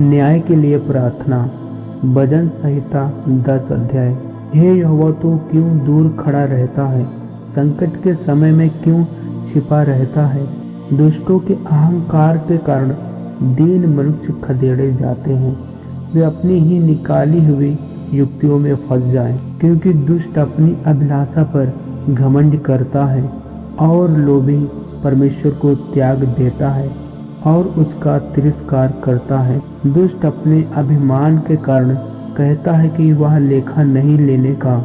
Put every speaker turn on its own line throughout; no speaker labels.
न्याय के लिए प्रार्थना। भजन संहिता 10 अध्याय। हे यहोवा, तू क्यों दूर खड़ा रहता है? संकट के समय में क्यों छिपा रहता है? दुष्टों के अहंकार के कारण दीन मनुष्य खदेड़े जाते हैं। वे अपनी ही निकाली हुई युक्तियों में फंस जाएं, क्योंकि दुष्ट अपनी अभिलाषा पर घमंड करता है और लोभी परमेश्वर को त्याग देता है और उसका तिरस्कार करता है। दुष्ट अपने अभिमान के कारण कहता है कि वह लेखा नहीं लेने का।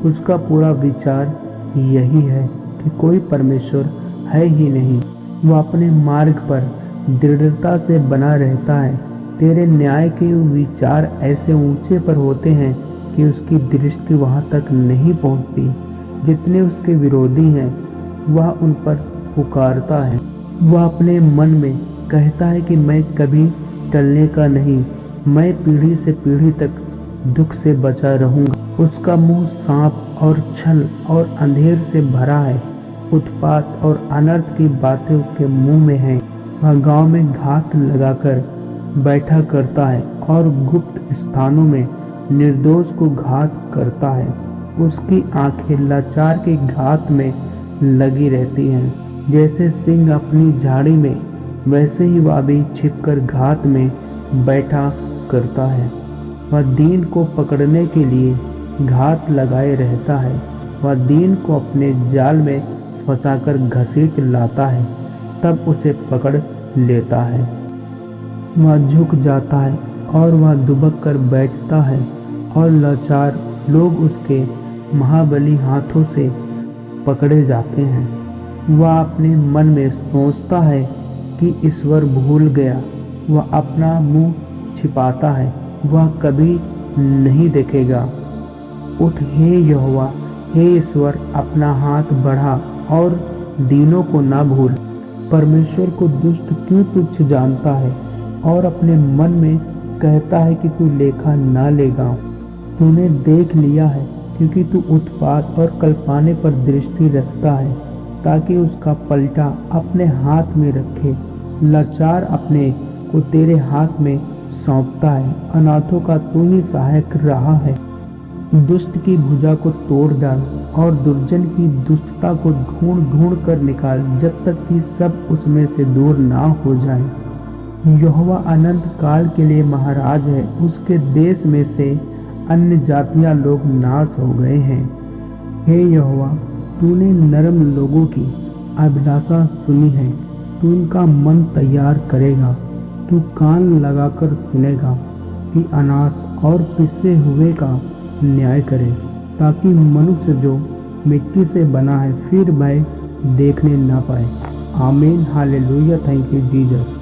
उसका पूरा विचार यही है कि कोई परमेश्वर है ही नहीं। वह अपने मार्ग पर दृढ़ता से बना रहता है। तेरे न्याय के विचार ऐसे ऊंचे पर होते हैं कि उसकी दृष्टि वहां तक नहीं पहुंचती। जितने उसके विरोधी हैं वह उन पर पुकारता है। वह अपने मन में कहता है कि मैं कभी टलने का नहीं, मैं पीढ़ी से पीढ़ी तक दुख से बचा रहूंगा। उसका मुंह सांप और छल और अंधेर से भरा है। उत्पात और अनर्थ की बातें उसके मुंह में हैं। वह गांव में घात लगाकर बैठा करता है और गुप्त स्थानों में निर्दोष को घात करता है। उसकी आंखें लाचार के घात में लगी रहती हैं। जैसे सिंह अपनी झाड़ी में, वैसे ही वह भी छिपकर घात में बैठा करता है। वह दीन को पकड़ने के लिए घात लगाए रहता है। वह दीन को अपने जाल में फंसाकर घसीट लाता है, तब उसे पकड़ लेता है। वह झुक जाता है और वह दुबक कर बैठता है और लाचार लोग उसके महाबली हाथों से पकड़े जाते हैं। वह अपने मन में सोचता है कि ईश्वर भूल गया। वह अपना मुंह छिपाता है, वह कभी नहीं देखेगा। उठ हे यहोवा, हे ईश्वर, अपना हाथ बढ़ा और दीनों को ना भूल। परमेश्वर को दुष्ट क्यों तुच्छ जानता है और अपने मन में कहता है कि तू लेखा ना लेगा। तूने देख लिया है, क्योंकि तू उत्पात और कल्पाने पर दृष्टि रखता है, ताकि उसका पलटा अपने हाथ में रखे। लाचार अपने को तेरे हाथ में सौंपता है। अनाथों का तू ही सहायक रहा है। दुष्ट की भुजा को तोड़ डाल और दुर्जन की दुष्टता को ढूंढ ढूंढ कर निकाल, जब तक कि सब उसमें से दूर ना हो जाए। यहोवा अनंत काल के लिए महाराज है। उसके देश में से अन्य जातियां लोग नाश हो गए हैं। हे यहोवा, तूने नरम लोगों की अभिलाषा सुनी है। तू उनका मन तैयार करेगा। तू कान लगाकर सुनेगा कि अनाथ और पिसे हुए का न्याय करे, ताकि मनुष्य जो मिट्टी से बना है फिर भय देखने ना पाए। आमीन। हालेलुया। Thank you Jesus.